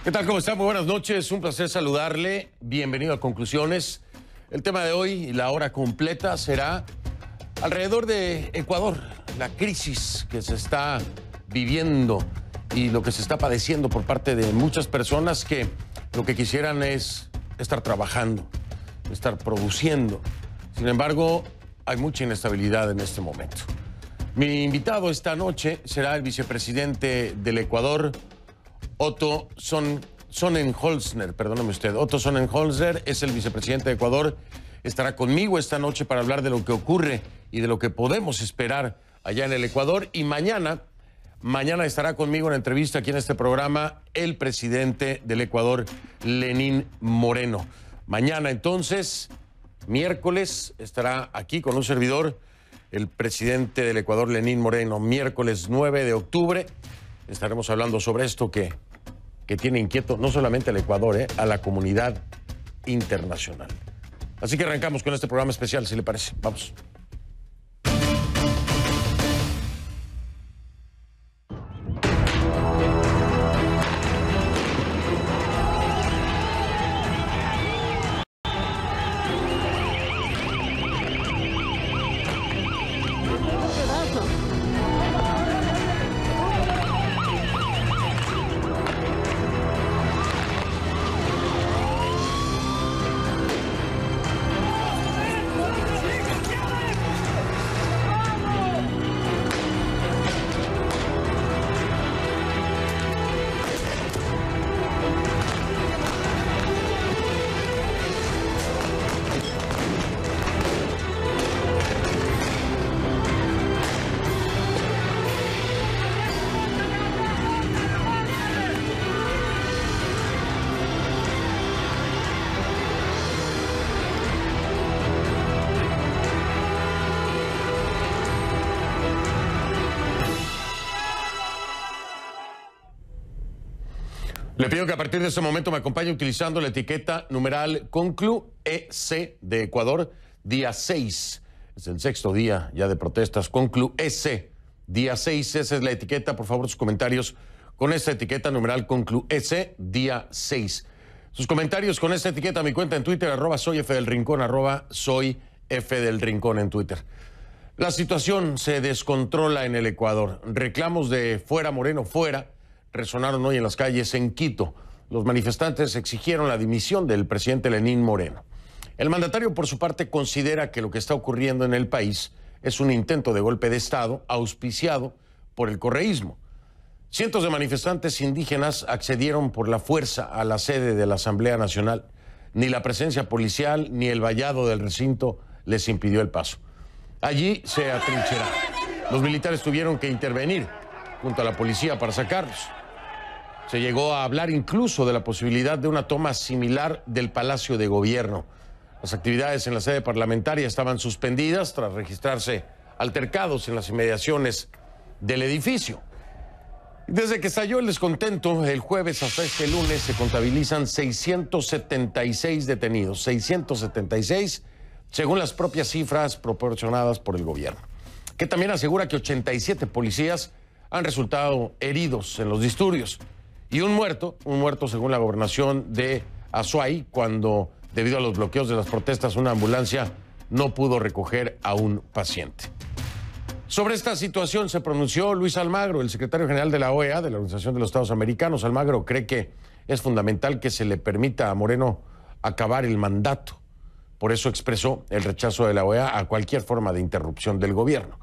¿Qué tal? ¿Cómo está? Muy buenas noches. Un placer saludarle. Bienvenido a Conclusiones. El tema de hoy y la hora completa será alrededor de Ecuador, la crisis que se está viviendo y lo que se está padeciendo por parte de muchas personas que lo que quisieran es estar trabajando, estar produciendo. Sin embargo, hay mucha inestabilidad en este momento. Mi invitado esta noche será el vicepresidente del Ecuador, Otto Sonnenholzner, perdóneme usted. Otto Sonnenholzner es el vicepresidente de Ecuador. Estará conmigo esta noche para hablar de lo que ocurre y de lo que podemos esperar allá en el Ecuador. Y mañana estará conmigo en entrevista aquí en este programa el presidente del Ecuador, Lenín Moreno. Mañana entonces, miércoles, estará aquí con un servidor, el presidente del Ecuador, Lenín Moreno. Miércoles 9 de octubre estaremos hablando sobre esto que tiene inquieto no solamente al Ecuador, a la comunidad internacional. Así que arrancamos con este programa especial, si le parece. Vamos. Le pido que a partir de este momento me acompañe utilizando la etiqueta numeral Conclu EC de Ecuador, día 6. Es el sexto día ya de protestas. Conclu EC, día 6. Esa es la etiqueta. Por favor, sus comentarios con esta etiqueta numeral Conclu EC, día 6. Sus comentarios con esta etiqueta a mi cuenta en Twitter, @soyfdelrincón, @soyfdelrincón en Twitter. La situación se descontrola en el Ecuador. Reclamos de fuera Moreno, fuera, resonaron hoy en las calles en Quito. Los manifestantes exigieron la dimisión del presidente Lenín Moreno. El mandatario, por su parte, considera que lo que está ocurriendo en el país es un intento de golpe de Estado auspiciado por el correísmo. Cientos de manifestantes indígenas accedieron por la fuerza a la sede de la Asamblea Nacional. Ni la presencia policial ni el vallado del recinto les impidió el paso. Allí se atrincheraron. Los militares tuvieron que intervenir junto a la policía para sacarlos. Se llegó a hablar incluso de la posibilidad de una toma similar del Palacio de Gobierno. Las actividades en la sede parlamentaria estaban suspendidas tras registrarse altercados en las inmediaciones del edificio. Desde que estalló el descontento, el jueves hasta este lunes se contabilizan 676 detenidos, 676 según las propias cifras proporcionadas por el gobierno, que también asegura que 87 policías han resultado heridos en los disturbios. Y un muerto según la gobernación de Azuay, cuando, debido a los bloqueos de las protestas, una ambulancia no pudo recoger a un paciente. Sobre esta situación se pronunció Luis Almagro, el secretario general de la OEA, de la Organización de los Estados Americanos. Almagro cree que es fundamental que se le permita a Moreno acabar el mandato. Por eso expresó el rechazo de la OEA a cualquier forma de interrupción del gobierno.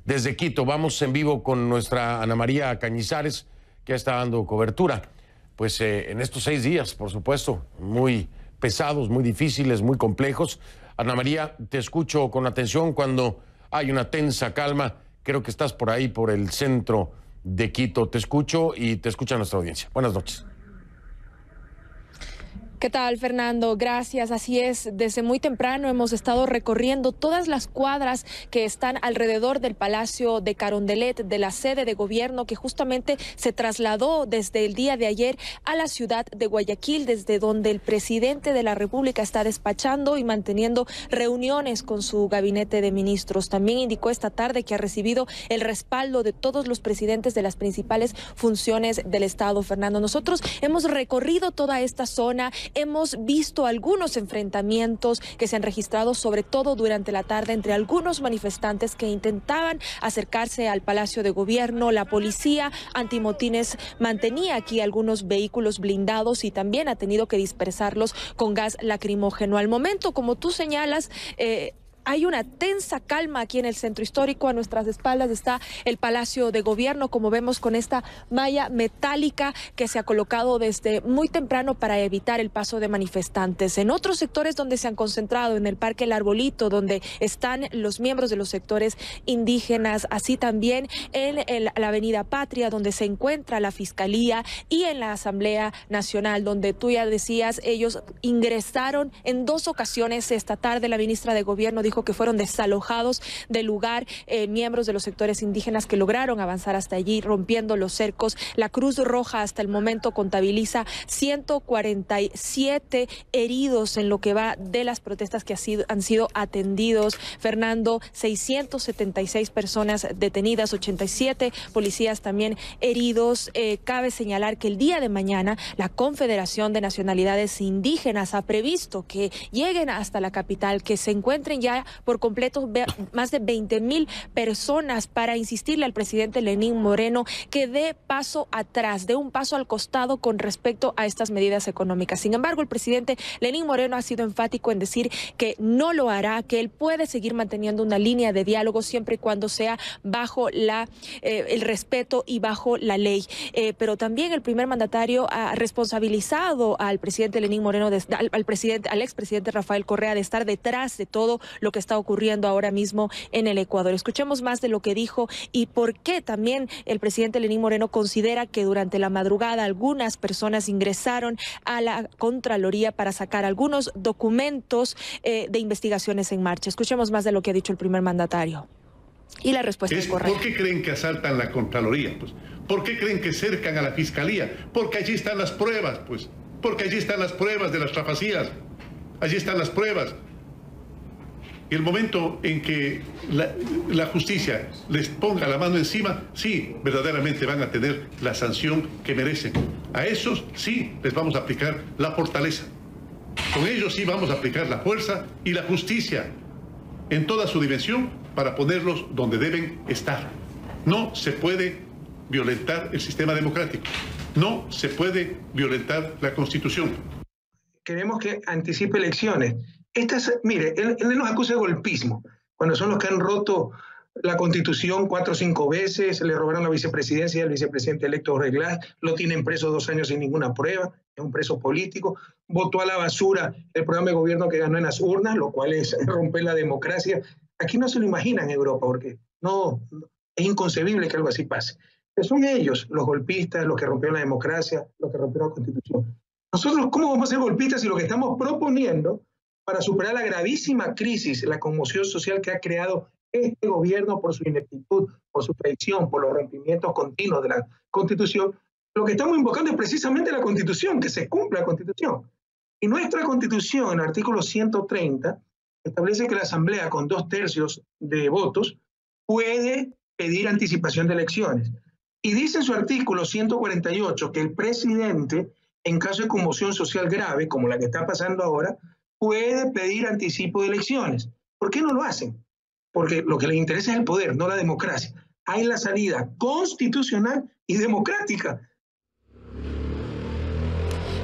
Desde Quito vamos en vivo con nuestra Ana María Cañizares, que está dando cobertura. Pues en estos 6 días, por supuesto, muy pesados, muy difíciles, muy complejos. Ana María, te escucho con atención cuando hay una tensa calma. Creo que estás por ahí, por el centro de Quito. Te escucho y te escucha nuestra audiencia. Buenas noches. ¿Qué tal, Fernando? Gracias. Así es, desde muy temprano hemos estado recorriendo todas las cuadras que están alrededor del Palacio de Carondelet, de la sede de gobierno que justamente se trasladó desde el día de ayer a la ciudad de Guayaquil, desde donde el presidente de la República está despachando y manteniendo reuniones con su gabinete de ministros. También indicó esta tarde que ha recibido el respaldo de todos los presidentes de las principales funciones del Estado. Fernando, nosotros hemos recorrido toda esta zona. Hemos visto algunos enfrentamientos que se han registrado, sobre todo durante la tarde, entre algunos manifestantes que intentaban acercarse al Palacio de Gobierno. La policía antimotines mantenía aquí algunos vehículos blindados y también ha tenido que dispersarlos con gas lacrimógeno. Al momento, como tú señalas, hay una tensa calma aquí en el centro histórico. A nuestras espaldas está el Palacio de Gobierno, como vemos, con esta malla metálica que se ha colocado desde muy temprano para evitar el paso de manifestantes. En otros sectores donde se han concentrado, en el Parque El Arbolito, donde están los miembros de los sectores indígenas, así también en la Avenida Patria, donde se encuentra la Fiscalía, y en la Asamblea Nacional, donde tú ya decías, ellos ingresaron en 2 ocasiones esta tarde. La ministra de Gobierno dijo que fueron desalojados del lugar miembros de los sectores indígenas que lograron avanzar hasta allí, rompiendo los cercos. La Cruz Roja hasta el momento contabiliza 147 heridos en lo que va de las protestas que han sido atendidos. Fernando, 676 personas detenidas, 87 policías también heridos. Cabe señalar que el día de mañana la Confederación de Nacionalidades Indígenas ha previsto que lleguen hasta la capital, que se encuentren ya por completo más de 20,000 personas, para insistirle al presidente Lenín Moreno que dé paso atrás, dé un paso al costado con respecto a estas medidas económicas. Sin embargo, el presidente Lenín Moreno ha sido enfático en decir que no lo hará, que él puede seguir manteniendo una línea de diálogo siempre y cuando sea bajo el respeto y bajo la ley. Pero también el primer mandatario ha responsabilizado al presidente Lenín Moreno, al expresidente Rafael Correa, de estar detrás de todo lo que está ocurriendo ahora mismo en el Ecuador. Escuchemos más de lo que dijo y por qué también el presidente Lenín Moreno considera que durante la madrugada algunas personas ingresaron a la Contraloría para sacar algunos documentos de investigaciones en marcha. Escuchemos más de lo que ha dicho el primer mandatario. Y la respuesta es correcta. ¿Por qué creen que asaltan la Contraloría? Pues, ¿por qué creen que cercan a la Fiscalía? Porque allí están las pruebas, pues. Porque allí están las pruebas de las trafacías. Allí están las pruebas. Y el momento en que la justicia les ponga la mano encima, sí, verdaderamente van a tener la sanción que merecen. A esos sí les vamos a aplicar la fortaleza. Con ellos sí vamos a aplicar la fuerza y la justicia en toda su dimensión para ponerlos donde deben estar. No se puede violentar el sistema democrático. No se puede violentar la Constitución. Queremos que anticipe elecciones. Mire, él nos acusa de golpismo, cuando son los que han roto la Constitución 4 o 5 veces, le robaron la vicepresidencia al vicepresidente electo Reglas, lo tienen preso 2 años sin ninguna prueba, es un preso político, votó a la basura el programa de gobierno que ganó en las urnas, lo cual es romper la democracia. Aquí no se lo imaginan en Europa, porque no, es inconcebible que algo así pase. Pero son ellos, los golpistas, los que rompieron la democracia, los que rompieron la Constitución. Nosotros, ¿cómo vamos a ser golpistas si lo que estamos proponiendo para superar la gravísima crisis, la conmoción social que ha creado este gobierno por su ineptitud, por su traición, por los rompimientos continuos de la Constitución? Lo que estamos invocando es precisamente la Constitución, que se cumpla la Constitución. Y nuestra Constitución, en el artículo 130, establece que la Asamblea, con 2/3 de votos, puede pedir anticipación de elecciones. Y dice en su artículo 148 que el presidente, en caso de conmoción social grave, como la que está pasando ahora, puede pedir anticipo de elecciones. ¿Por qué no lo hacen? Porque lo que les interesa es el poder, no la democracia. Hay la salida constitucional y democrática.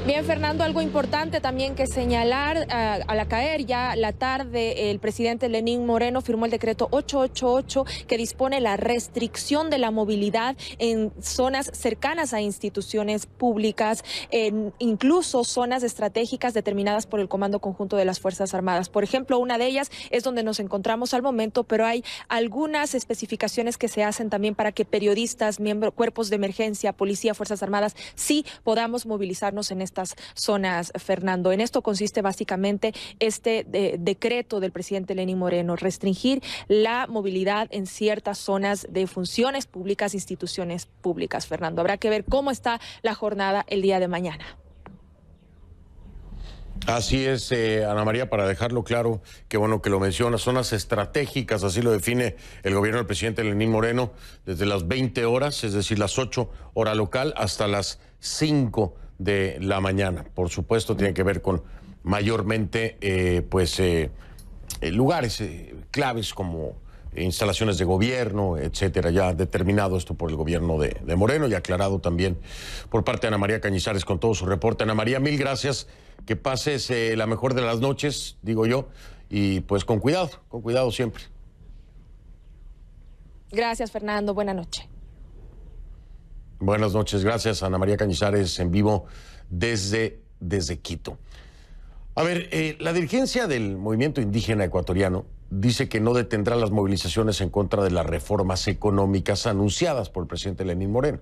Bien, Fernando, algo importante también que señalar, al caer ya la tarde, el presidente Lenín Moreno firmó el decreto 888 que dispone la restricción de la movilidad en zonas cercanas a instituciones públicas, incluso zonas estratégicas determinadas por el Comando Conjunto de las Fuerzas Armadas. Por ejemplo, una de ellas es donde nos encontramos al momento, pero hay algunas especificaciones que se hacen también para que periodistas, cuerpos de emergencia, policía, Fuerzas Armadas, sí podamos movilizarnos en estas estas zonas, Fernando. En esto consiste básicamente este decreto del presidente Lenín Moreno, restringir la movilidad en ciertas zonas de funciones públicas, instituciones públicas, Fernando. Habrá que ver cómo está la jornada el día de mañana. Así es, Ana María, para dejarlo claro, qué bueno que lo menciona, zonas estratégicas, así lo define el gobierno del presidente Lenín Moreno, desde las 20 horas, es decir, las 8 hora local, hasta las 5 de la mañana. Por supuesto, tiene que ver con mayormente, lugares claves como instalaciones de gobierno, etcétera, ya determinado esto por el gobierno de Moreno y aclarado también por parte de Ana María Cañizares con todo su reporte. Ana María, mil gracias, que pases la mejor de las noches, digo yo, y pues con cuidado siempre. Gracias, Fernando, buena noche. Buenas noches, gracias, Ana María Cañizares, en vivo desde Quito. A ver, la dirigencia del movimiento indígena ecuatoriano dice que no detendrá las movilizaciones en contra de las reformas económicas anunciadas por el presidente Lenín Moreno,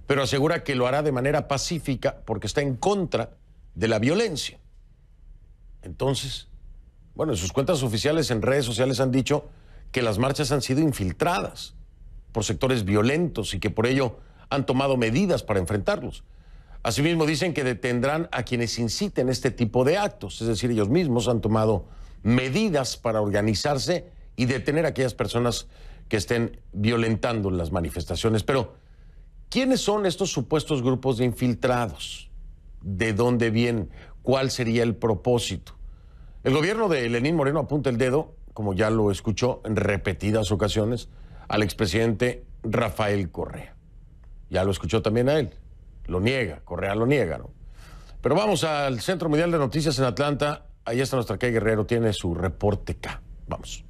pero asegura que lo hará de manera pacífica porque está en contra de la violencia. Entonces, bueno, en sus cuentas oficiales en redes sociales han dicho que las marchas han sido infiltradas por sectores violentos y que por ello han tomado medidas para enfrentarlos. Asimismo, dicen que detendrán a quienes inciten este tipo de actos, es decir, ellos mismos han tomado medidas para organizarse y detener a aquellas personas que estén violentando las manifestaciones. Pero, ¿quiénes son estos supuestos grupos de infiltrados? ¿De dónde vienen? ¿Cuál sería el propósito? El gobierno de Lenín Moreno apunta el dedo, como ya lo escuchó en repetidas ocasiones, al expresidente Rafael Correa. Ya lo escuchó también a él. Lo niega, Correa lo niega, ¿no? Pero vamos al Centro Mundial de Noticias en Atlanta. Ahí está nuestra Kay Guerrero, tiene su reporte K. Vamos.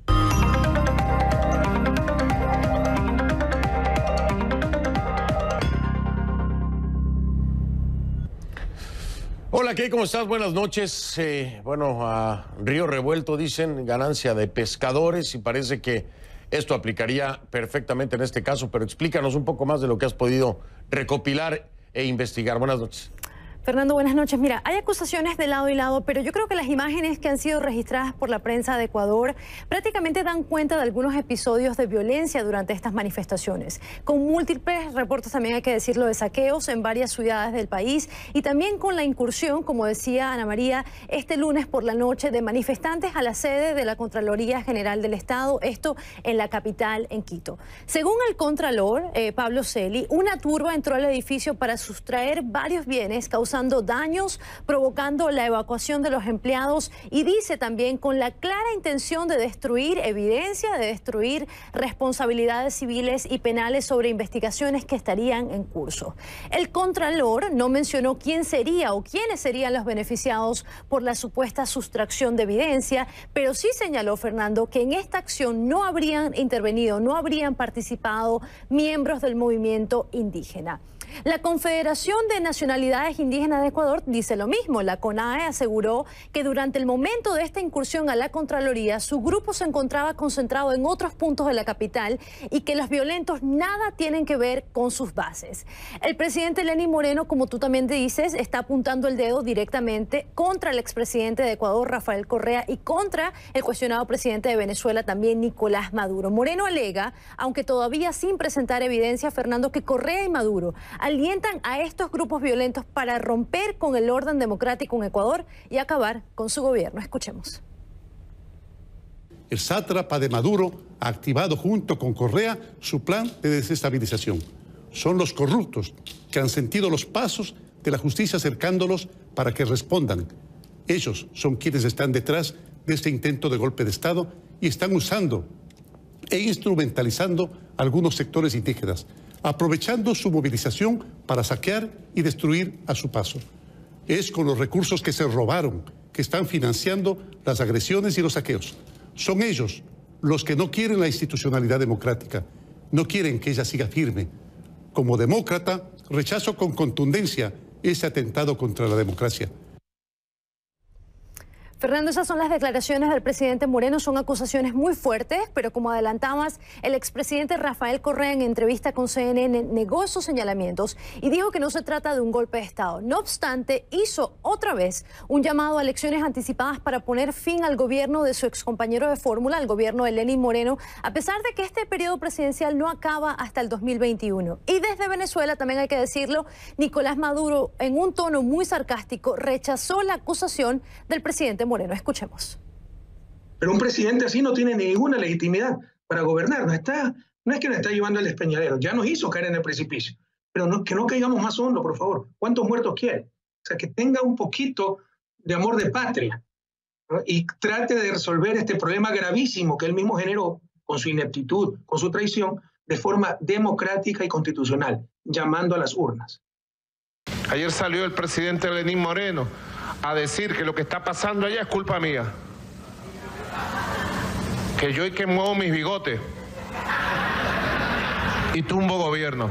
Hola, Kay, ¿cómo estás? Buenas noches. A Río Revuelto dicen ganancia de pescadores y parece que esto aplicaría perfectamente en este caso, pero explícanos un poco más de lo que has podido recopilar e investigar. Buenas noches. Fernando, buenas noches. Mira, hay acusaciones de lado y lado, pero yo creo que las imágenes que han sido registradas por la prensa de Ecuador prácticamente dan cuenta de algunos episodios de violencia durante estas manifestaciones, con múltiples reportes, también hay que decirlo, de saqueos en varias ciudades del país y también con la incursión, como decía Ana María, este lunes por la noche de manifestantes a la sede de la Contraloría General del Estado, esto en la capital, en Quito. Según el Contralor, Pablo Celi, una turba entró al edificio para sustraer varios bienes, causando daños, provocando la evacuación de los empleados y dice también con la clara intención de destruir evidencia, de destruir responsabilidades civiles y penales sobre investigaciones que estarían en curso. El Contralor no mencionó quién sería o quiénes serían los beneficiados por la supuesta sustracción de evidencia, pero sí señaló, Fernando, que en esta acción no habrían intervenido, no habrían participado miembros del movimiento indígena. La Confederación de Nacionalidades Indígenas de Ecuador dice lo mismo. La CONAE aseguró que durante el momento de esta incursión a la Contraloría, su grupo se encontraba concentrado en otros puntos de la capital y que los violentos nada tienen que ver con sus bases. El presidente Lenín Moreno, como tú también te dices, está apuntando el dedo directamente contra el expresidente de Ecuador, Rafael Correa, y contra el cuestionado presidente de Venezuela, también Nicolás Maduro. Moreno alega, aunque todavía sin presentar evidencia, Fernando, que Correa y Maduro alientan a estos grupos violentos para romper con el orden democrático en Ecuador y acabar con su gobierno. Escuchemos. El sátrapa de Maduro ha activado junto con Correa su plan de desestabilización. Son los corruptos que han sentido los pasos de la justicia acercándolos para que respondan. Ellos son quienes están detrás de este intento de golpe de Estado y están usando e instrumentalizando algunos sectores indígenas, aprovechando su movilización para saquear y destruir a su paso. Es con los recursos que se robaron que están financiando las agresiones y los saqueos. Son ellos los que no quieren la institucionalidad democrática, no quieren que ella siga firme. Como demócrata, rechazo con contundencia ese atentado contra la democracia. Fernando, esas son las declaraciones del presidente Moreno, son acusaciones muy fuertes, pero como adelantabas, el expresidente Rafael Correa en entrevista con CNN negó esos señalamientos y dijo que no se trata de un golpe de Estado. No obstante, hizo otra vez un llamado a elecciones anticipadas para poner fin al gobierno de su excompañero de fórmula, el gobierno de Lenín Moreno, a pesar de que este periodo presidencial no acaba hasta el 2021. Y desde Venezuela, también hay que decirlo, Nicolás Maduro, en un tono muy sarcástico, rechazó la acusación del presidente Moreno. Escuchemos. Pero un presidente así no tiene ninguna legitimidad para gobernar. No es que nos está llevando al despeñadero. Ya nos hizo caer en el precipicio. Pero que no caigamos más hondo, por favor. ¿Cuántos muertos quiere? O sea, que tenga un poquito de amor de patria, ¿no? Y trate de resolver este problema gravísimo que él mismo generó con su ineptitud, con su traición, de forma democrática y constitucional, llamando a las urnas. Ayer salió el presidente Lenín Moreno a decir que lo que está pasando allá es culpa mía. Que yo y que muevo mis bigotes y tumbo gobierno.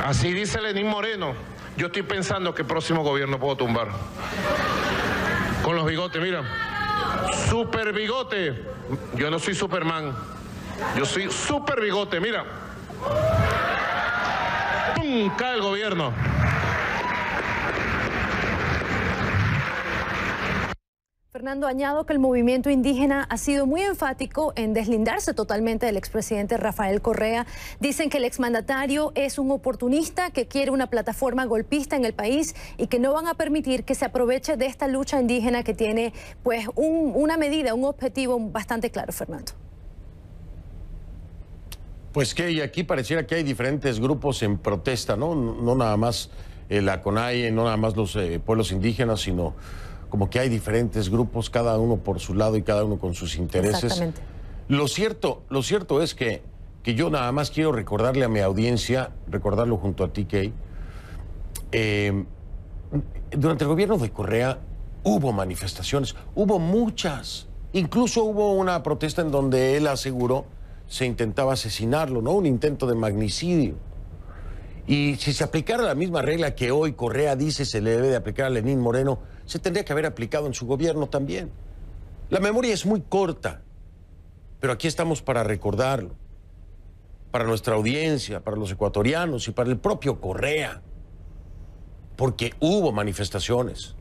Así dice Lenín Moreno. Yo estoy pensando que el próximo gobierno puedo tumbar. Con los bigotes, mira. Super bigote. Yo no soy Superman. Yo soy super bigote, mira. ¡Pum! Cae el gobierno. Fernando, añado que el movimiento indígena ha sido muy enfático en deslindarse totalmente del expresidente Rafael Correa. Dicen que el exmandatario es un oportunista que quiere una plataforma golpista en el país y que no van a permitir que se aproveche de esta lucha indígena que tiene pues una medida, un objetivo bastante claro, Fernando. Pues que y aquí pareciera que hay diferentes grupos en protesta, ¿no? No nada más la CONAIE, no nada más los pueblos indígenas, sino como que hay diferentes grupos, cada uno por su lado y cada uno con sus intereses. Exactamente. Lo cierto es que yo nada más quiero recordarle a mi audiencia, recordarlo junto a ti, Kay, durante el gobierno de Correa hubo manifestaciones, hubo muchas. Incluso hubo una protesta en donde él aseguró se intentaba asesinarlo, ¿no? Un intento de magnicidio. Y si se aplicara la misma regla que hoy Correa dice se le debe de aplicar a Lenín Moreno, se tendría que haber aplicado en su gobierno también. La memoria es muy corta, pero aquí estamos para recordarlo, para nuestra audiencia, para los ecuatorianos y para el propio Correa, porque hubo manifestaciones.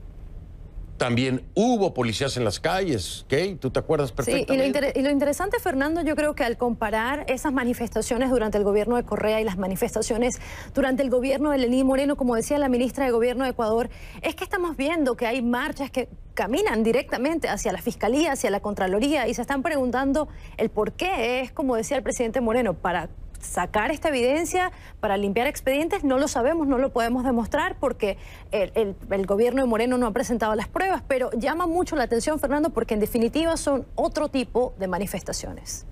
También hubo policías en las calles, ¿ok? ¿Tú te acuerdas perfectamente? Sí, y lo interesante, Fernando, yo creo que al comparar esas manifestaciones durante el gobierno de Correa y las manifestaciones durante el gobierno de Lenín Moreno, como decía la ministra de Gobierno de Ecuador, es que estamos viendo que hay marchas que caminan directamente hacia la Fiscalía, hacia la Contraloría, y se están preguntando el por qué. Es como decía el presidente Moreno, para sacar esta evidencia, para limpiar expedientes, no lo sabemos, no lo podemos demostrar porque el gobierno de Moreno no ha presentado las pruebas, pero llama mucho la atención, Fernando, porque en definitiva son otro tipo de manifestaciones.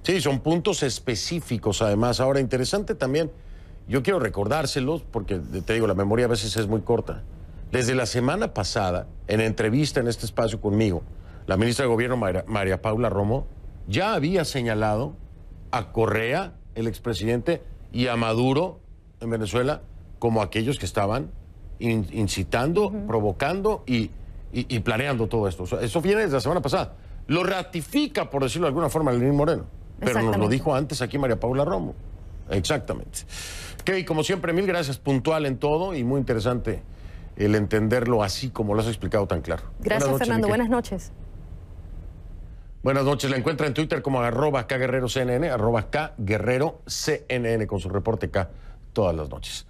Sí, son puntos específicos además. Ahora, interesante también, yo quiero recordárselos porque te digo, la memoria a veces es muy corta. Desde la semana pasada, en entrevista en este espacio conmigo, la ministra de Gobierno, María Paula Romo, ya había señalado a Correa, el expresidente, y a Maduro en Venezuela como aquellos que estaban incitando, provocando y planeando todo esto. O sea, eso viene desde la semana pasada. Lo ratifica, por decirlo de alguna forma, Lenín Moreno. Pero nos lo dijo antes aquí María Paula Romo. Exactamente. Kay, como siempre, mil gracias, puntual en todo y muy interesante el entenderlo así como lo has explicado tan claro. Gracias, Fernando. Buenas noches. Buenas noches, la encuentra en Twitter como @KGuerreroCNN, @KGuerreroCNN con su reporte K todas las noches.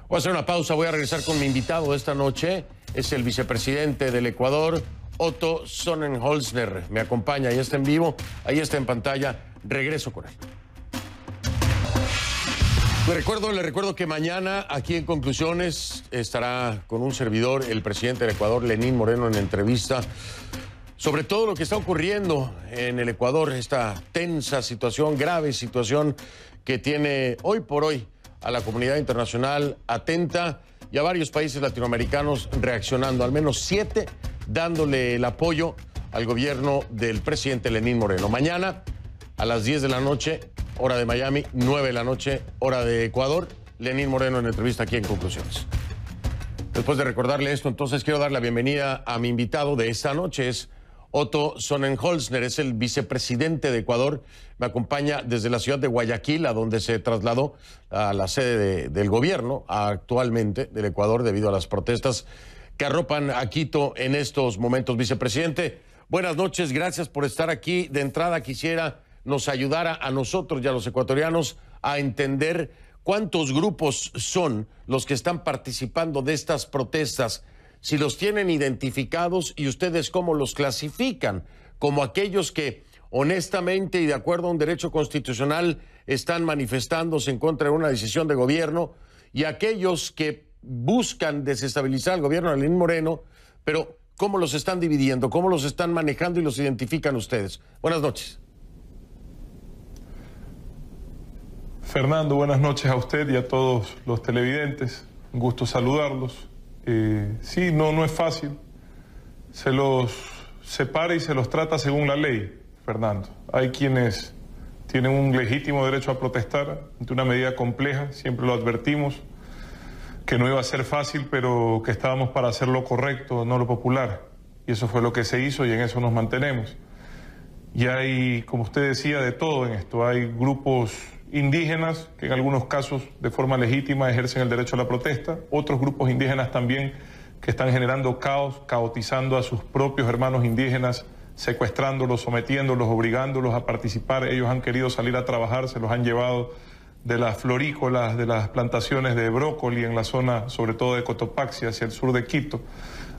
Voy a hacer una pausa, voy a regresar con mi invitado de esta noche, es el vicepresidente del Ecuador, Otto Sonnenholzner. Me acompaña, ahí está en vivo, ahí está en pantalla, regreso con él. Le recuerdo que mañana aquí en Conclusiones estará con un servidor el presidente del Ecuador, Lenín Moreno, en entrevista sobre todo lo que está ocurriendo en el Ecuador, esta tensa situación, grave situación que tiene hoy por hoy a la comunidad internacional atenta y a varios países latinoamericanos reaccionando, al menos 7 dándole el apoyo al gobierno del presidente Lenín Moreno. Mañana a las 10 de la noche, hora de Miami, 9 de la noche, hora de Ecuador, Lenín Moreno en entrevista aquí en Conclusiones. Después de recordarle esto, entonces quiero dar la bienvenida a mi invitado de esta noche. Es Otto Sonnenholzner, es el vicepresidente de Ecuador. Me acompaña desde la ciudad de Guayaquil, a donde se trasladó a la sede del gobierno actualmente del Ecuador debido a las protestas que arropan a Quito en estos momentos. Vicepresidente, buenas noches, gracias por estar aquí. De entrada quisiera nos ayudara a nosotros y a los ecuatorianos a entender cuántos grupos son los que están participando de estas protestas, si los tienen identificados y ustedes cómo los clasifican, como aquellos que honestamente y de acuerdo a un derecho constitucional están manifestándose en contra de una decisión de gobierno, y aquellos que buscan desestabilizar al gobierno de Lenín Moreno, pero cómo los están dividiendo, cómo los están manejando y los identifican ustedes. Buenas noches. Fernando, buenas noches a usted y a todos los televidentes. Un gusto saludarlos. Sí, no es fácil. Se los separa y se los trata según la ley, Fernando. Hay quienes tienen un legítimo derecho a protestar ante una medida compleja, siempre lo advertimos, que no iba a ser fácil, pero que estábamos para hacer lo correcto, no lo popular. Y eso fue lo que se hizo y en eso nos mantenemos. Y hay, como usted decía, de todo en esto. Hay grupos indígenas que en algunos casos de forma legítima ejercen el derecho a la protesta, otros grupos indígenas también que están generando caos, caotizando a sus propios hermanos indígenas, secuestrándolos, sometiéndolos, obligándolos a participar. Ellos han querido salir a trabajar, se los han llevado de las florícolas, de las plantaciones de brócoli en la zona, sobre todo de Cotopaxi, hacia el sur de Quito,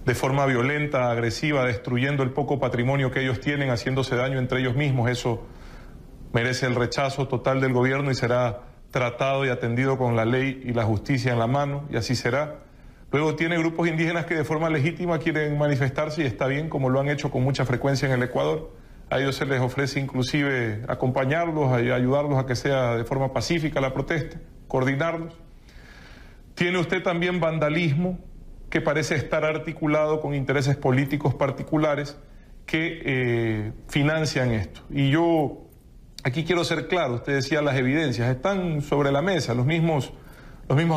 de forma violenta, agresiva, destruyendo el poco patrimonio que ellos tienen, haciéndose daño entre ellos mismos. Eso merece el rechazo total del gobierno y será tratado y atendido con la ley y la justicia en la mano, y así será. Luego tiene grupos indígenas que de forma legítima quieren manifestarse y está bien, como lo han hecho con mucha frecuencia en el Ecuador. A ellos se les ofrece inclusive acompañarlos y ayudarlos a que sea de forma pacífica la protesta, coordinarlos. Tiene usted también vandalismo que parece estar articulado con intereses políticos particulares que financian esto. Y yo aquí quiero ser claro, usted decía las evidencias, están sobre la mesa. Los mismos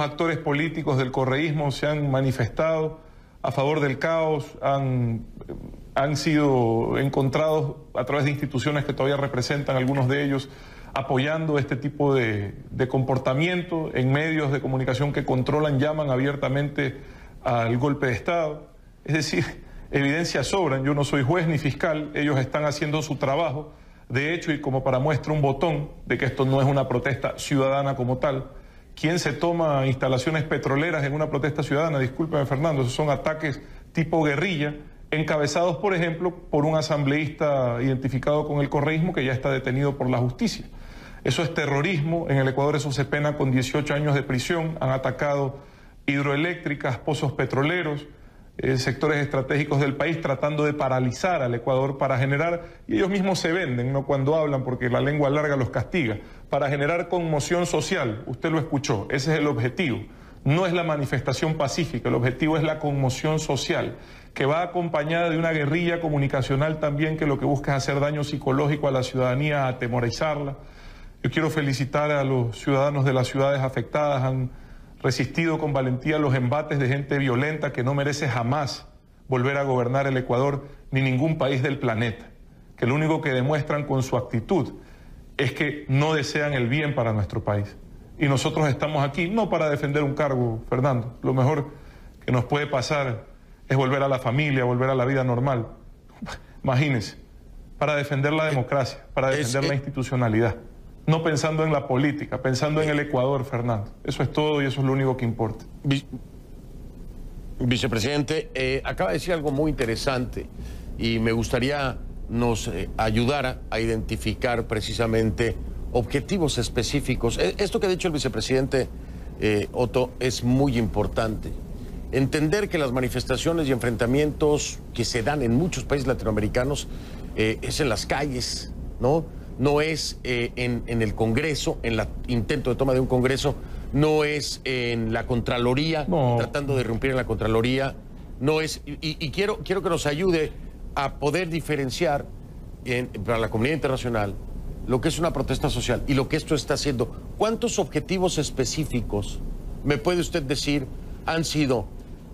actores políticos del correísmo se han manifestado a favor del caos, han sido encontrados a través de instituciones que todavía representan, algunos de ellos, apoyando este tipo de comportamiento en medios de comunicación que controlan, llaman abiertamente al golpe de Estado. Es decir, evidencias sobran. Yo no soy juez ni fiscal, ellos están haciendo su trabajo. De hecho, y como para muestra un botón de que esto no es una protesta ciudadana como tal, ¿quién se toma instalaciones petroleras en una protesta ciudadana? Discúlpeme, Fernando, esos son ataques tipo guerrilla, encabezados, por ejemplo, por un asambleísta identificado con el correísmo que ya está detenido por la justicia. Eso es terrorismo. En el Ecuador eso se pena con 18 años de prisión. Han atacado hidroeléctricas, pozos petroleros, sectores estratégicos del país, tratando de paralizar al Ecuador para generar, y ellos mismos se venden, no cuando hablan porque la lengua larga los castiga, para generar conmoción social. Usted lo escuchó, ese es el objetivo. No es la manifestación pacífica, el objetivo es la conmoción social, que va acompañada de una guerrilla comunicacional también, que lo que busca es hacer daño psicológico a la ciudadanía, atemorizarla. Yo quiero felicitar a los ciudadanos de las ciudades afectadas. Han resistido con valentía los embates de gente violenta que no merece jamás volver a gobernar el Ecuador ni ningún país del planeta, que lo único que demuestran con su actitud es que no desean el bien para nuestro país. Y nosotros estamos aquí no para defender un cargo, Fernando. Lo mejor que nos puede pasar es volver a la familia, volver a la vida normal. Imagínense, para defender la democracia, para defender la institucionalidad. No pensando en la política, pensando en el Ecuador, Fernando. Eso es todo y eso es lo único que importa. Vicepresidente, acaba de decir algo muy interesante y me gustaría nos ayudara a identificar precisamente objetivos específicos. Esto que ha dicho el vicepresidente Otto es muy importante. Entender que las manifestaciones y enfrentamientos que se dan en muchos países latinoamericanos es en las calles, ¿no? No es en el Congreso, en el intento de toma de un Congreso, no es en la Contraloría, tratando de irrumpir en la Contraloría, no es... Y quiero que nos ayude a poder diferenciar para la comunidad internacional lo que es una protesta social y lo que esto está haciendo. ¿Cuántos objetivos específicos me puede usted decir han sido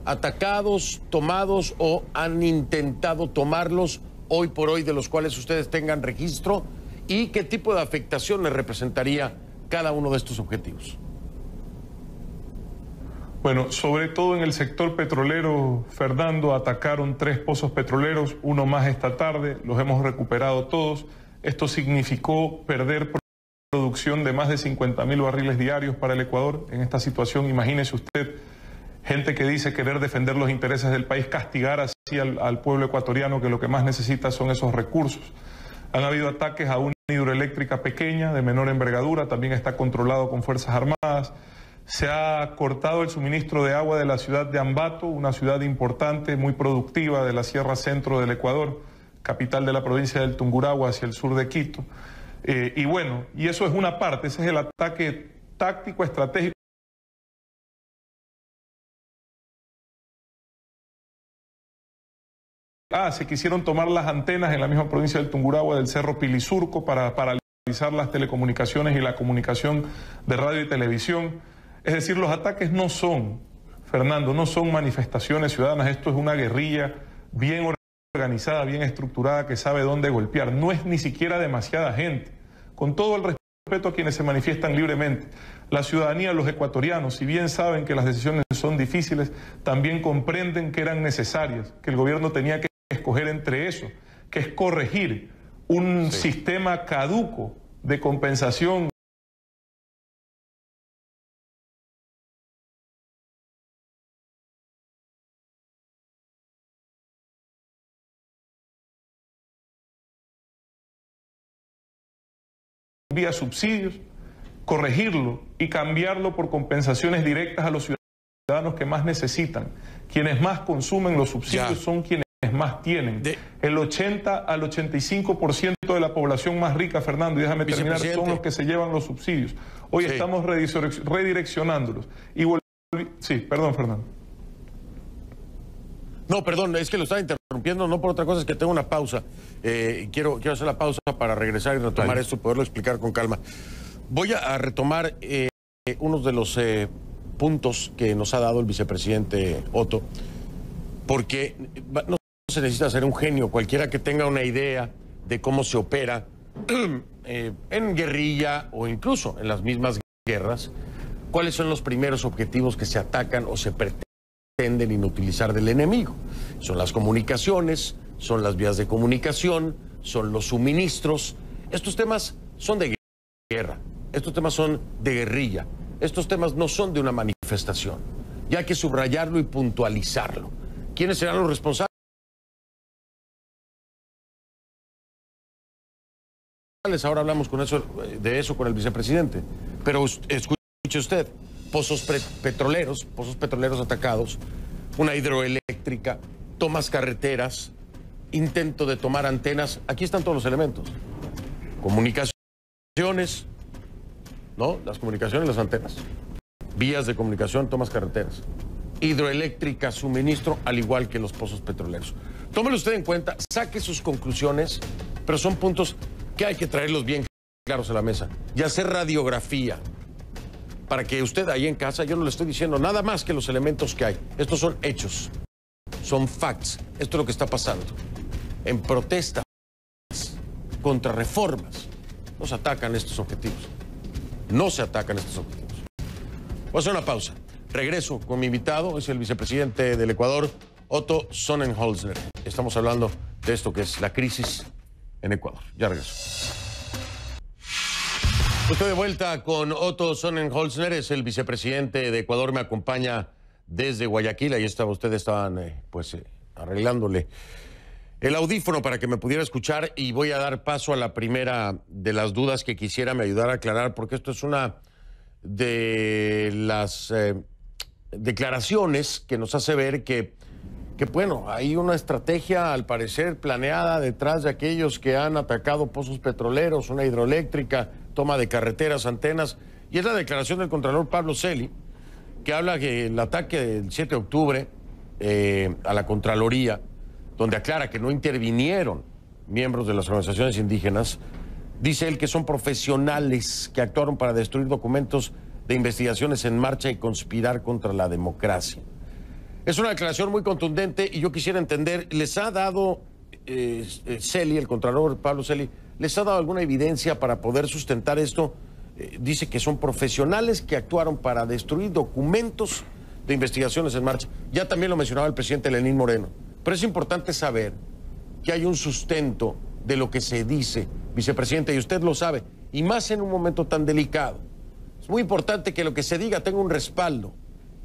atacados, tomados o han intentado tomarlos hoy por hoy, de los cuales ustedes tengan registro, y qué tipo de afectación les representaría cada uno de estos objetivos? Bueno, sobre todo en el sector petrolero, Fernando, atacaron 3 pozos petroleros, uno más esta tarde, los hemos recuperado todos. Esto significó perder producción de más de 50.000 barriles diarios para el Ecuador. En esta situación, imagínese usted, gente que dice querer defender los intereses del país, castigar así al pueblo ecuatoriano, que lo que más necesita son esos recursos. Han habido ataques a una hidroeléctrica pequeña, de menor envergadura, también está controlado con Fuerzas Armadas. Se ha cortado el suministro de agua de la ciudad de Ambato, una ciudad importante, muy productiva de la Sierra Centro del Ecuador, capital de la provincia del Tungurahua, hacia el sur de Quito. Y bueno, y eso es una parte, ese es el ataque táctico, estratégico. Se quisieron tomar las antenas en la misma provincia del Tungurahua del Cerro Pilisurco para paralizar las telecomunicaciones y la comunicación de radio y televisión. Es decir, los ataques no son, Fernando, no son manifestaciones ciudadanas, esto es una guerrilla bien organizada, bien estructurada, que sabe dónde golpear. No es ni siquiera demasiada gente. Con todo el respeto a quienes se manifiestan libremente, la ciudadanía, los ecuatorianos, si bien saben que las decisiones son difíciles, también comprenden que eran necesarias, que el gobierno tenía que escoger entre eso, que es corregir un sistema caduco de compensación vía subsidios, corregirlo y cambiarlo por compensaciones directas a los ciudadanos que más necesitan. Quienes más consumen los subsidios son quienes más tienen. El 80 al 85% de la población más rica, Fernando, y déjame terminar, son los que se llevan los subsidios. Hoy estamos redireccionándolos. Y sí, perdón, Fernando. No, perdón, es que lo estaba interrumpiendo, no por otra cosa, es que tengo una pausa. Quiero hacer la pausa para regresar y retomar esto y poderlo explicar con calma. Voy a retomar unos de los puntos que nos ha dado el vicepresidente Otto, porque no se necesita ser un genio, cualquiera que tenga una idea de cómo se opera en guerrilla o incluso en las mismas guerras, cuáles son los primeros objetivos que se atacan o se pretenden inutilizar del enemigo. Son las comunicaciones, son las vías de comunicación, son los suministros. Estos temas son de guerra, estos temas son de guerrilla, estos temas no son de una manifestación. Ya hay que subrayarlo y puntualizarlo. ¿Quiénes serán los responsables? Ahora hablamos de eso con el vicepresidente. Pero escuche usted, pozos petroleros atacados, una hidroeléctrica, tomas carreteras, intento de tomar antenas. Aquí están todos los elementos. Comunicaciones, ¿no? Las comunicaciones, las antenas. Vías de comunicación, tomas carreteras. Hidroeléctrica, suministro, al igual que los pozos petroleros. Tómelo usted en cuenta, saque sus conclusiones, pero son puntos que hay que traerlos bien claros a la mesa y hacer radiografía para que usted ahí en casa, yo no le estoy diciendo nada más que los elementos que hay. Estos son hechos, son facts. Esto es lo que está pasando. En protestas contra reformas no se atacan estos objetivos. No se atacan estos objetivos. Voy a hacer una pausa. Regreso con mi invitado, es el vicepresidente del Ecuador, Otto Sonnenholzner. Estamos hablando de esto que es la crisis en Ecuador. Ya regreso. Estoy de vuelta con Otto Sonnenholzner, es el vicepresidente de Ecuador, me acompaña desde Guayaquil. Ahí ustedes estaban arreglándole el audífono para que me pudiera escuchar, y voy a dar paso a la primera de las dudas que quisiera me ayudar a aclarar, porque esto es una de las declaraciones que nos hace ver que bueno, hay una estrategia al parecer planeada detrás de aquellos que han atacado pozos petroleros, una hidroeléctrica, toma de carreteras, antenas, y es la declaración del Contralor Pablo Celi, que habla que el ataque del 7 de octubre a la Contraloría, donde aclara que no intervinieron miembros de las organizaciones indígenas, dice él que son profesionales que actuaron para destruir documentos de investigaciones en marcha y conspirar contra la democracia. Es una declaración muy contundente y yo quisiera entender, ¿les ha dado Celi, el contralor Pablo Celi, les ha dado alguna evidencia para poder sustentar esto? Dice que son profesionales que actuaron para destruir documentos de investigaciones en marcha. Ya también lo mencionaba el presidente Lenín Moreno. Pero es importante saber que hay un sustento de lo que se dice, vicepresidente, y usted lo sabe, y más en un momento tan delicado. Es muy importante que lo que se diga tenga un respaldo.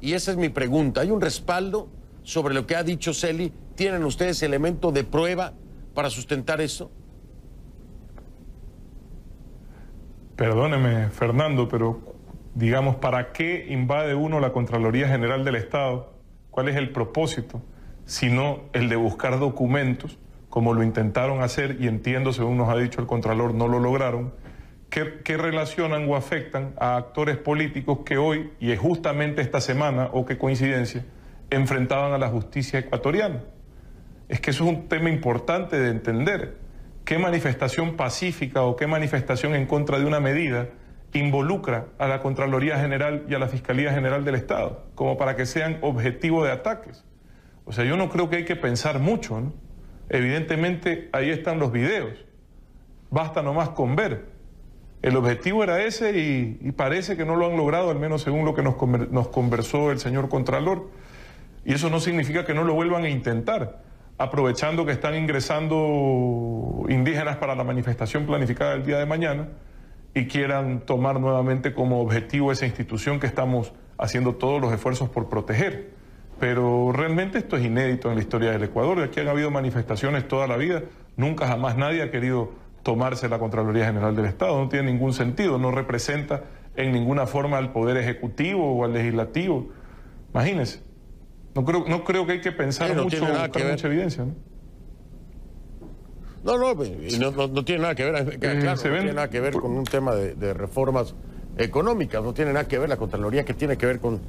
Y esa es mi pregunta. ¿Hay un respaldo sobre lo que ha dicho Celi? ¿Tienen ustedes elemento de prueba para sustentar eso? Perdóneme, Fernando, pero digamos, ¿para qué invade uno la Contraloría General del Estado? ¿Cuál es el propósito? Sino el de buscar documentos, como lo intentaron hacer, y entiendo, según nos ha dicho el Contralor, no lo lograron, que relacionan o afectan a actores políticos que hoy, y es justamente esta semana, o qué coincidencia, enfrentaban a la justicia ecuatoriana. Es que eso es un tema importante de entender. ¿Qué manifestación pacífica o qué manifestación en contra de una medida involucra a la Contraloría General y a la Fiscalía General del Estado, como para que sean objetivo de ataques? O sea, yo no creo que hay que pensar mucho, ¿no? Evidentemente, ahí están los videos. Basta nomás con ver. El objetivo era ese y parece que no lo han logrado, al menos según lo que nos conversó el señor Contralor. Y eso no significa que no lo vuelvan a intentar, aprovechando que están ingresando indígenas para la manifestación planificada el día de mañana y quieran tomar nuevamente como objetivo esa institución que estamos haciendo todos los esfuerzos por proteger. Pero realmente esto es inédito en la historia del Ecuador. Aquí han habido manifestaciones toda la vida, nunca jamás nadie ha querido tomarse la Contraloría General del Estado, no tiene ningún sentido, no representa en ninguna forma al Poder Ejecutivo o al Legislativo. Imagínense, no creo que hay que pensar mucho, buscar mucha evidencia, ¿no? No tiene nada que ver, claro, no tiene nada que ver con un tema de reformas económicas, no tiene nada que ver la Contraloría, que tiene que ver con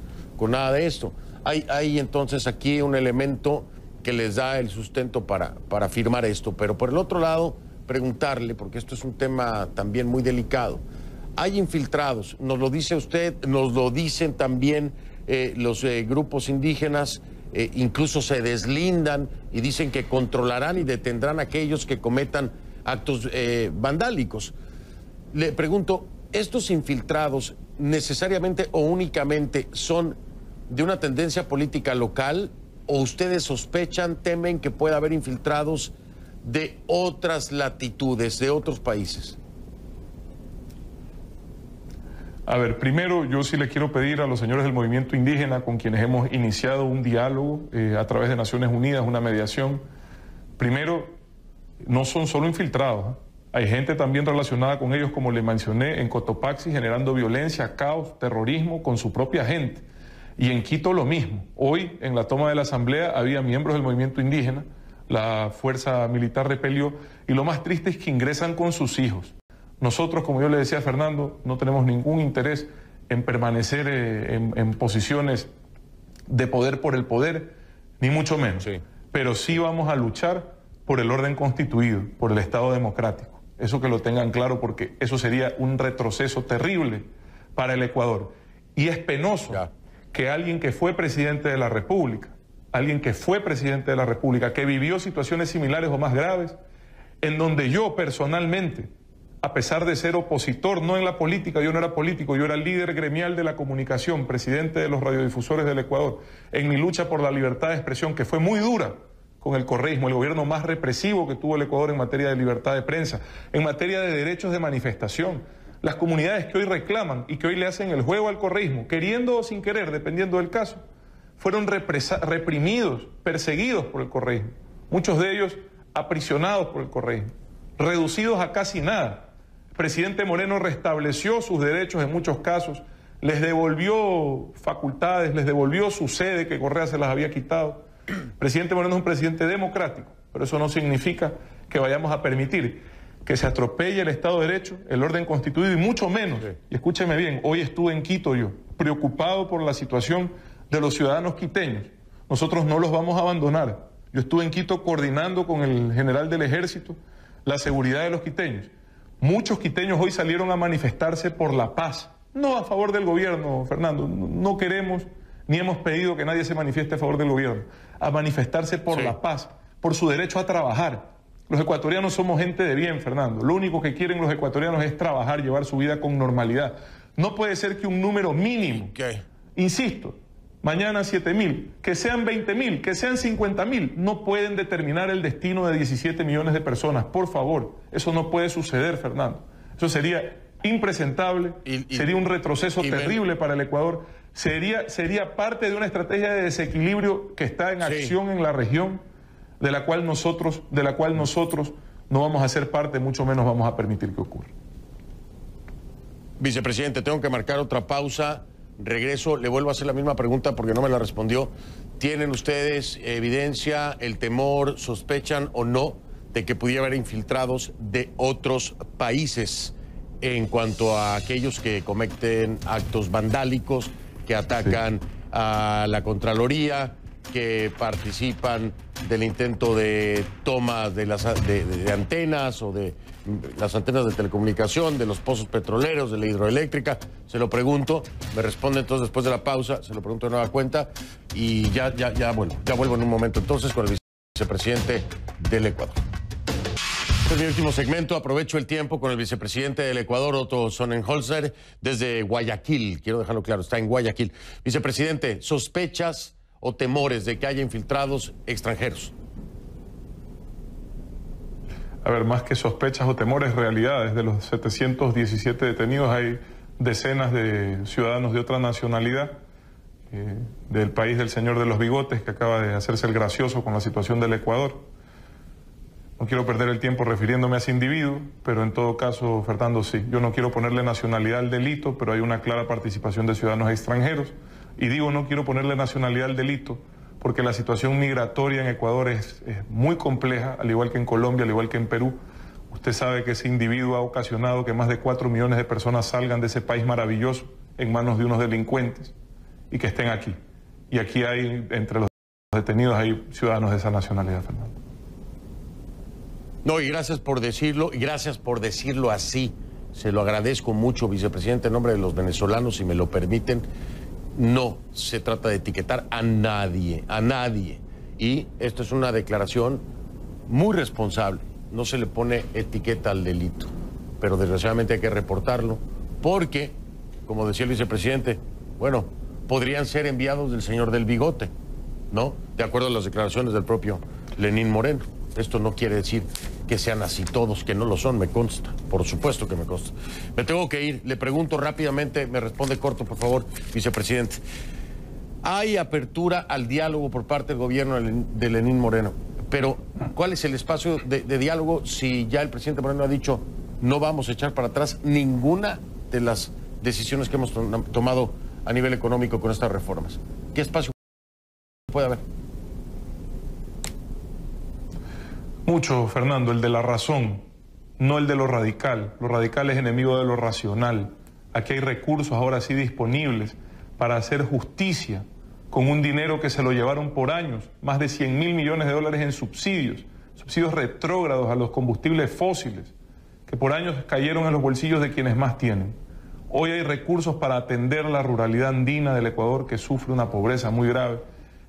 nada de esto. Hay entonces aquí un elemento que les da el sustento para afirmar esto, pero por el otro lado, preguntarle, porque esto es un tema también muy delicado. Hay infiltrados, nos lo dice usted, nos lo dicen también los grupos indígenas, incluso se deslindan y dicen que controlarán y detendrán a aquellos que cometan actos vandálicos. Le pregunto, ¿estos infiltrados necesariamente o únicamente son de una tendencia política local o ustedes sospechan, temen que pueda haber infiltrados de otras latitudes, de otros países? A ver, primero yo sí les quiero pedir a los señores del movimiento indígena, con quienes hemos iniciado un diálogo a través de Naciones Unidas, una mediación. Primero, no son solo infiltrados, ¿eh? Hay gente también relacionada con ellos, como le mencioné, en Cotopaxi, generando violencia, caos, terrorismo con su propia gente. Y en Quito lo mismo. Hoy, en la toma de la asamblea, había miembros del movimiento indígena, la fuerza militar repelió, y lo más triste es que ingresan con sus hijos. Nosotros, como yo le decía a Fernando, no tenemos ningún interés en permanecer en posiciones de poder por el poder, ni mucho menos. Sí. Pero sí vamos a luchar por el orden constituido, por el Estado democrático. Eso que lo tengan claro, porque eso sería un retroceso terrible para el Ecuador. Y es penoso que alguien que fue presidente de la República, que vivió situaciones similares o más graves, en donde yo personalmente, a pesar de ser opositor, no en la política, yo no era político, yo era líder gremial de la comunicación, presidente de los radiodifusores del Ecuador, en mi lucha por la libertad de expresión, que fue muy dura con el correísmo, el gobierno más represivo que tuvo el Ecuador en materia de libertad de prensa, en materia de derechos de manifestación. Las comunidades que hoy reclaman y que hoy le hacen el juego al correísmo, queriendo o sin querer, dependiendo del caso, fueron reprimidos, perseguidos por el correísmo, muchos de ellos aprisionados por el correísmo, reducidos a casi nada. El presidente Moreno restableció sus derechos en muchos casos, les devolvió facultades, les devolvió su sede que Correa se las había quitado. El presidente Moreno es un presidente democrático, pero eso no significa que vayamos a permitir que se atropelle el Estado de Derecho, el orden constituido y mucho menos, y escúcheme bien, hoy estuve en Quito yo, preocupado por la situación de los ciudadanos quiteños. Nosotros no los vamos a abandonar. Yo estuve en Quito coordinando con el general del Ejército la seguridad de los quiteños. Muchos quiteños hoy salieron a manifestarse por la paz, no a favor del gobierno, Fernando. No queremos ni hemos pedido que nadie se manifieste a favor del gobierno, a manifestarse por la paz, por su derecho a trabajar. Los ecuatorianos somos gente de bien, Fernando. Lo único que quieren los ecuatorianos es trabajar, llevar su vida con normalidad. No puede ser que un número mínimo, insisto, mañana 7.000, que sean 20.000, que sean 50.000, no pueden determinar el destino de 17 millones de personas. Por favor, eso no puede suceder, Fernando. Eso sería impresentable, sería un retroceso terrible para el Ecuador, sería parte de una estrategia de desequilibrio que está en acción en la región, de la cual nosotros no vamos a ser parte, mucho menos vamos a permitir que ocurra. Vicepresidente, tengo que marcar otra pausa. Regreso, le vuelvo a hacer la misma pregunta porque no me la respondió. ¿Tienen ustedes evidencia, el temor, sospechan o no de que pudiera haber infiltrados de otros países en cuanto a aquellos que cometen actos vandálicos, que atacan a la Contraloría, que participan del intento de toma de las de antenas o de las antenas de telecomunicación, de los pozos petroleros, de la hidroeléctrica? Se lo pregunto, me responde entonces después de la pausa, se lo pregunto de nueva cuenta y ya vuelvo en un momento entonces con el vicepresidente del Ecuador. Este es mi último segmento, aprovecho el tiempo con el vicepresidente del Ecuador, Otto Sonnenholzer, desde Guayaquil, quiero dejarlo claro, está en Guayaquil. Vicepresidente, ¿sospechas o temores de que haya infiltrados extranjeros? A ver, más que sospechas o temores, realidades. De los 717 detenidos hay decenas de ciudadanos de otra nacionalidad, del país del señor de los bigotes, que acaba de hacerse el gracioso con la situación del Ecuador. No quiero perder el tiempo refiriéndome a ese individuo, pero en todo caso, Fernando, sí. Yo no quiero ponerle nacionalidad al delito, pero hay una clara participación de ciudadanos extranjeros. Y digo, no quiero ponerle nacionalidad al delito, porque la situación migratoria en Ecuador es muy compleja, al igual que en Colombia, al igual que en Perú. Usted sabe que ese individuo ha ocasionado que más de 4 millones de personas salgan de ese país maravilloso en manos de unos delincuentes y que estén aquí. Y aquí hay, entre los detenidos, hay ciudadanos de esa nacionalidad, Fernando. No, y gracias por decirlo, y gracias por decirlo así. Se lo agradezco mucho, vicepresidente, en nombre de los venezolanos, si me lo permiten. No se trata de etiquetar a nadie, a nadie. Y esto es una declaración muy responsable. No se le pone etiqueta al delito, pero desgraciadamente hay que reportarlo, porque, como decía el vicepresidente, bueno, podrían ser enviados del señor del bigote, ¿no? De acuerdo a las declaraciones del propio Lenín Moreno. Esto no quiere decir que sean así todos, que no lo son, me consta. Por supuesto que me consta. Me tengo que ir. Le pregunto rápidamente, me responde corto, por favor, vicepresidente. Hay apertura al diálogo por parte del gobierno de Lenín Moreno, pero ¿cuál es el espacio de diálogo si ya el presidente Moreno ha dicho no vamos a echar para atrás ninguna de las decisiones que hemos tomado a nivel económico con estas reformas? ¿Qué espacio puede haber? Mucho, Fernando, el de la razón, no el de lo radical. Lo radical es enemigo de lo racional. Aquí hay recursos ahora sí disponibles para hacer justicia con un dinero que se lo llevaron por años, más de 100.000 millones de dólares en subsidios retrógrados a los combustibles fósiles, que por años cayeron en los bolsillos de quienes más tienen. Hoy hay recursos para atender la ruralidad andina del Ecuador, que sufre una pobreza muy grave.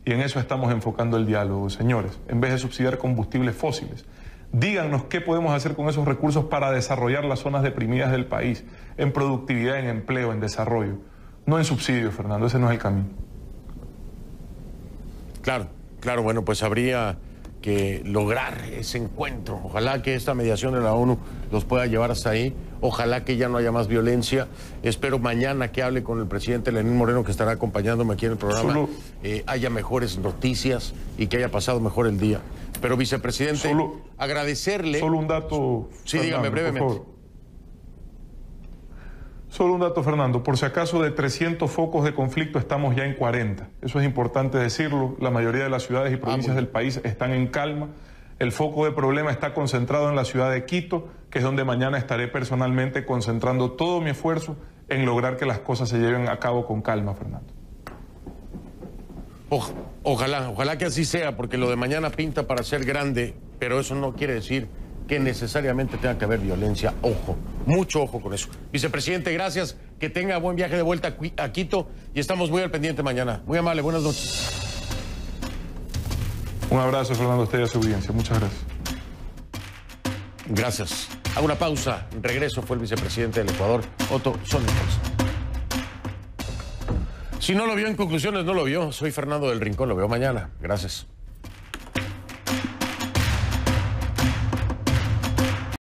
Y en eso estamos enfocando el diálogo, señores. En vez de subsidiar combustibles fósiles, díganos qué podemos hacer con esos recursos para desarrollar las zonas deprimidas del país, en productividad, en empleo, en desarrollo. No en subsidios, Fernando, ese no es el camino. Claro, bueno, pues habría que lograr ese encuentro. Ojalá que esta mediación de la ONU los pueda llevar hasta ahí. Ojalá que ya no haya más violencia. Espero mañana que hable con el presidente Lenín Moreno, que estará acompañándome aquí en el programa, haya mejores noticias y que haya pasado mejor el día. Pero, vicepresidente, agradecerle... Solo un dato... Sí, Fernando, dígame brevemente. Solo un dato, Fernando. Por si acaso, de 300 focos de conflicto estamos ya en 40. Eso es importante decirlo. La mayoría de las ciudades y provincias del país están en calma. El foco de problema está concentrado en la ciudad de Quito, que es donde mañana estaré personalmente concentrando todo mi esfuerzo en lograr que las cosas se lleven a cabo con calma, Fernando. Ojalá que así sea, porque lo de mañana pinta para ser grande, pero eso no quiere decir que necesariamente tenga que haber violencia. Ojo, mucho ojo con eso. Vicepresidente, gracias. Que tenga buen viaje de vuelta a Quito y estamos muy al pendiente mañana. Muy amable, buenas noches. Un abrazo, Fernando, a usted y a su audiencia. Muchas gracias. Gracias. Hago una pausa. Regreso. Fue el vicepresidente del Ecuador, Otto Sonnenfels. Si no lo vio en conclusiones, no lo vio. Soy Fernando del Rincón. Lo veo mañana. Gracias.